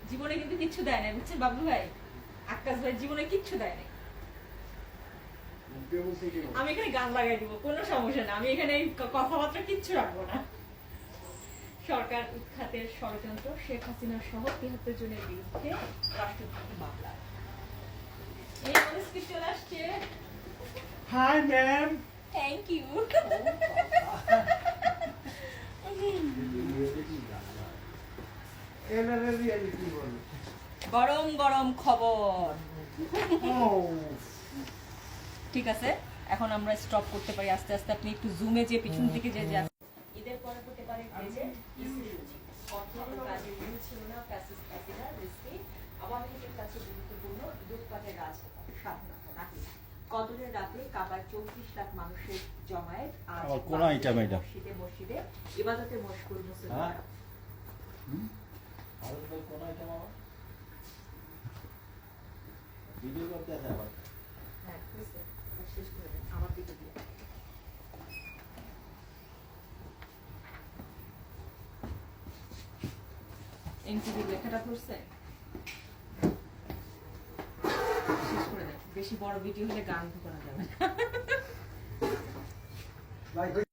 জীবনে কিন্তু কিচ্ছু দেয় না, বুঝছেন বাবলু ভাই? আকাশ ভাই জীবনে কিচ্ছু দেয় না। আমি এখানে গান লাগাই দিব, কোনো সমস্যা না, আমি এখানে কথাবার্তা কিচ্ছু রাখবো না। সরকার উৎখাতের ষড়যন্ত্র, শেখ হাসিনা সহ ৭৩ জনের বিরুদ্ধে রাষ্ট্রদ্রোহী মামলা। এই আমাদের স্পিচ চলে আসছে। Hi ma'am. Thank you. গরম গরম খবর। ঠিক আছে, এখন আমরা স্টপ করতে পারি আস্তে আস্তে। আপনি একটু জুমে যে পিছন থেকে যে যান। ঈদের পরে হতে পারে যে অর্থনৈতিক কাজে মূল ছিল না ফ্যাসিস্ট হাসিনা, রিস্কি আওয়ামী লীগের কাছে গুরুত্বপূর্ণ লুটপাটের রাজ স্বাধীনতা নাকি কদরের রাতে কাবার ৩৪ লাখ মানুষের জমায়েত। আজ মসজিদে মসজিদে ইবাদতে মশগুল মুসলমান। ভিডিও করতে আছে আবার। হ্যাঁ, শেষ করে দেন আমার দিকে দিয়ে। এনটিভি লেখাটা পড়ছে, শেষ করে দেন। বেশি বড় ভিডিও হলে গান ঢোকানো যাবে না।